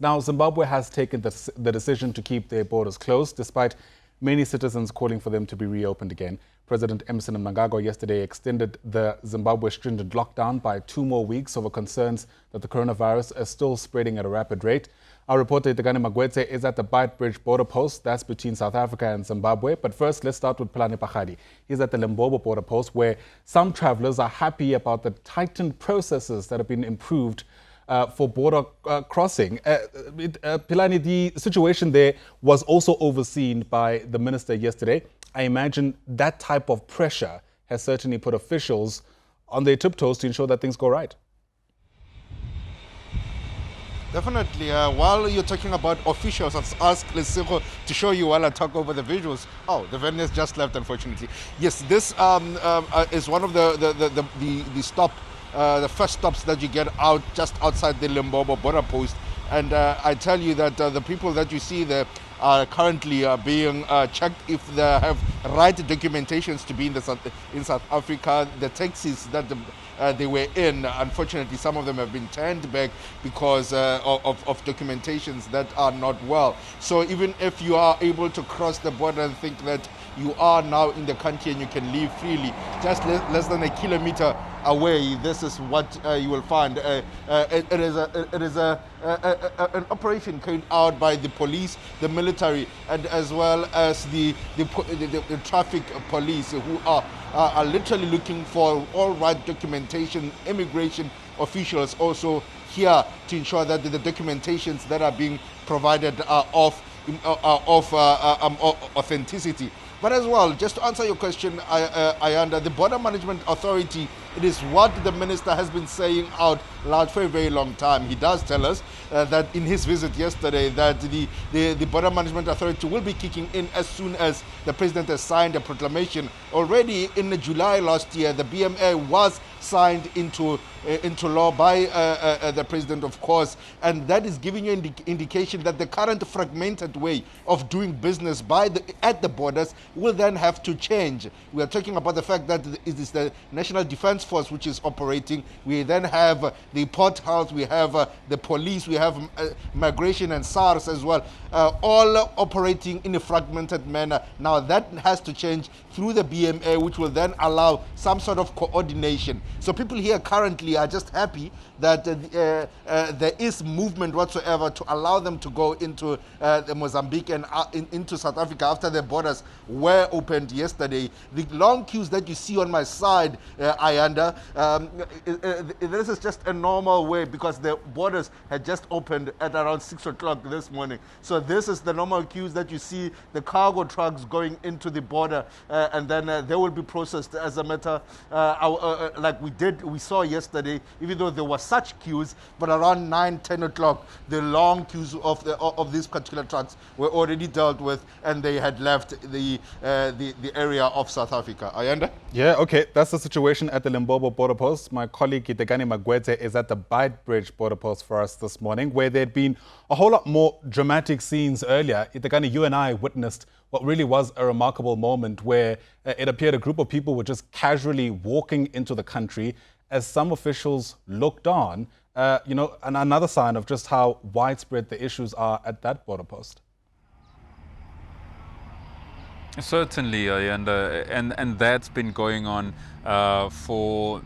Now, Zimbabwe has taken the decision to keep their borders closed, despite many citizens calling for them to be reopened again. President Emmerson Mnangagwa yesterday extended the Zimbabwe stringent lockdown by 2 more weeks over concerns that the coronavirus is still spreading at a rapid rate. Our reporter Hitekani Magwedze is at the Beitbridge border post, that's between South Africa and Zimbabwe. But first, let's start with Pelani Phakgadi. He's at the Lebombo border post, where some travelers are happy about the tightened processes that have been improved for border crossing. Pelani, the situation there was also overseen by the minister yesterday. I imagine that type of pressure has certainly put officials on their tiptoes to ensure that things go right. Definitely. While you're talking about officials, let's ask Lesego to show you while I talk over the visuals. Oh, the van has just left, unfortunately. Yes, this is one of the first stops that you get out just outside the Lebombo border post. And I tell you that the people that you see there are currently being checked if they have right documentations to be in South Africa. The taxis that they were in, unfortunately, some of them have been turned back because of documentations that are not well. So even if you are able to cross the border and think that you are now in the country and you can leave freely, just less than a kilometer away, this is what you will find. It is an operation carried out by the police, the military, and as well as the traffic police, who are literally looking for all right documentation. Immigration officials also here to ensure that the documentations that are being provided are of authenticity. But as well, just to answer your question, under the Border Management Authority, it is what the minister has been saying out loud for a very long time. He does tell us that in his visit yesterday that the Border Management Authority will be kicking in as soon as the president has signed a proclamation. Already in July last year, the BMA was signed into law by the president, of course, and that is giving you an indication that the current fragmented way of doing business at the borders will then have to change. We are talking about the fact that it is the National Defence Force which is operating. We then have the Port Health, we have the police, we have migration and SARS as well, all operating in a fragmented manner. Now that has to change through the BMA, which will then allow some sort of coordination. So people here currently are just happy that there is movement whatsoever to allow them to go into Mozambique and into South Africa after the borders were opened yesterday. The long queues that you see on my side, this is just a normal way because the borders had just opened at around 6 o'clock this morning. So this is the normal queues that you see, the cargo trucks going into the border, and then they will be processed as a matter like we saw yesterday, even though there were such queues, but around 9-10 o'clock, the long queues of these particular trucks were already dealt with, and they had left the area of South Africa. Ayanda? Yeah, okay. That's the situation at the Lebombo border post. My colleague Hitekani Magwedze is at the Beitbridge border post for us this morning, where there'd been a whole lot more dramatic scenes earlier. Hitekani, you and I witnessed what really was a remarkable moment where it appeared a group of people were just casually walking into the country as some officials looked on, and another sign of just how widespread the issues are at that border post. Certainly, and that's been going on for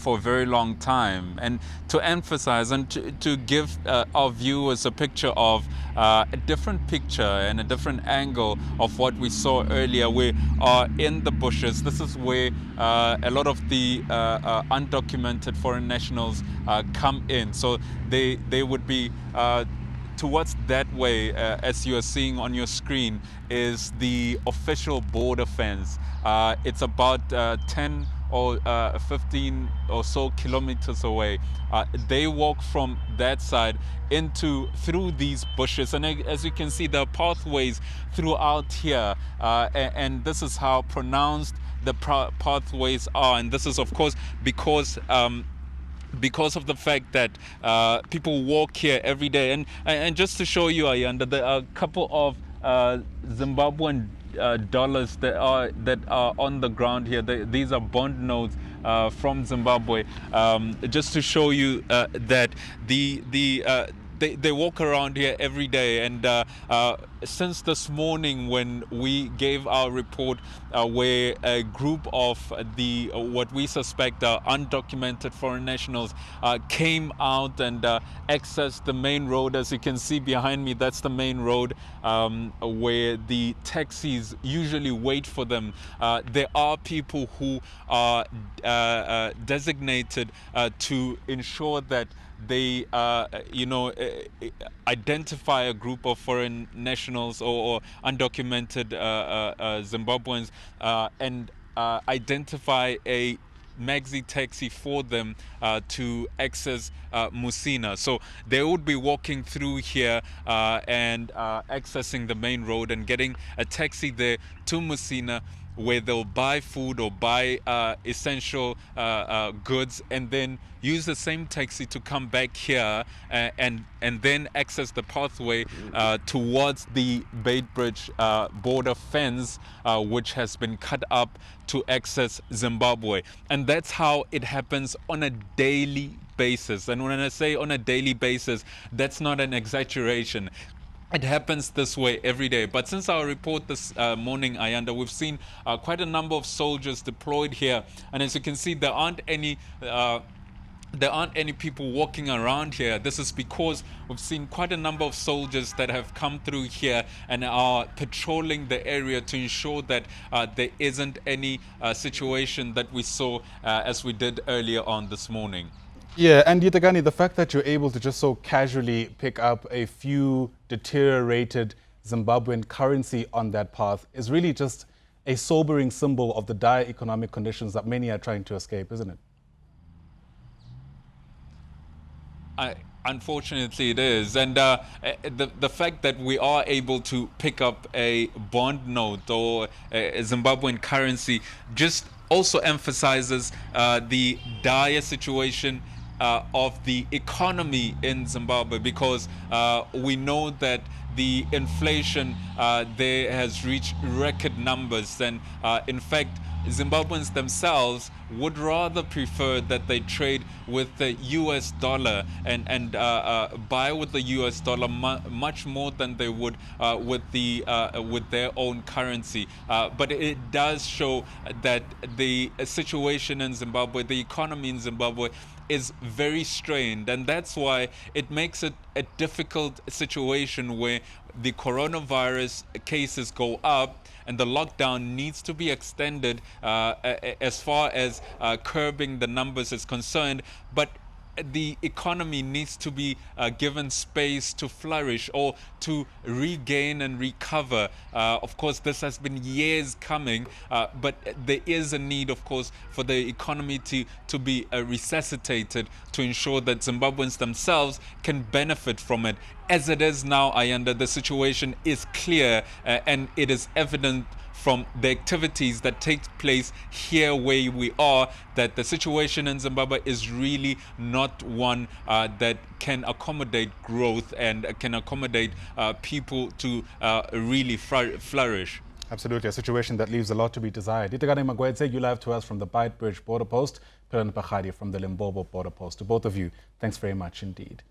a very long time. And to emphasize and to give our viewers a picture of a different picture and a different angle of what we saw earlier. We are in the bushes. This is where a lot of the undocumented foreign nationals come in. So they would be towards that way, as you are seeing on your screen, is the official border fence. It's about 10 or 15 or so kilometers away. They walk from that side through these bushes, and as you can see, there are pathways throughout here, and this is how pronounced the pathways are. And this is, of course, because of the fact that people walk here every day. And just to show you, Ayanda, there are a couple of Zimbabwean dollars that are on the ground here. These are bond notes from Zimbabwe, just to show you that they walk around here every day, and since this morning when we gave our report, where a group of the what we suspect are undocumented foreign nationals came out and accessed the main road. As you can see behind me, that's the main road where the taxis usually wait for them. There are people who are designated to ensure that they, identify a group of foreign nationals or undocumented Zimbabweans and identify a maxi taxi for them to access Musina. So they would be walking through here and accessing the main road and getting a taxi there to Musina, where they'll buy food or buy essential goods, and then use the same taxi to come back here and then access the pathway towards the Beitbridge border fence, which has been cut up to access Zimbabwe. And that's how it happens on a daily basis. And when I say on a daily basis, that's not an exaggeration. It happens this way every day. But since our report this morning, Ayanda, we've seen quite a number of soldiers deployed here. And as you can see, there aren't any people walking around here. This is because we've seen quite a number of soldiers that have come through here and are patrolling the area to ensure that there isn't any situation that we saw as we did earlier on this morning. Yeah, and Hitekani, the fact that you're able to just so casually pick up a few deteriorated Zimbabwean currency on that path is really just a sobering symbol of the dire economic conditions that many are trying to escape, isn't it? Unfortunately, it is. And the fact that we are able to pick up a bond note or a Zimbabwean currency just also emphasizes the dire situation of the economy in Zimbabwe, because we know that the inflation there has reached record numbers, and in fact Zimbabweans themselves would rather prefer that they trade with the US dollar and buy with the US dollar much more than they would with their own currency. But it does show that the situation in Zimbabwe, the economy in Zimbabwe, is very strained, and that's why it makes it a difficult situation where the coronavirus cases go up and the lockdown needs to be extended as far as curbing the numbers is concerned. But the economy needs to be given space to flourish or to regain and recover. Of course, this has been years coming, but there is a need, of course, for the economy to be resuscitated to ensure that Zimbabweans themselves can benefit from it. As it is now, Ayanda, the situation is clear and it is evident from the activities that take place here where we are, that the situation in Zimbabwe is really not one that can accommodate growth and can accommodate people to really flourish. Absolutely, a situation that leaves a lot to be desired. Hitekani Magwedze, you live to us from the Beitbridge border post, Pelani from the Lebombo border post. To both of you, thanks very much indeed.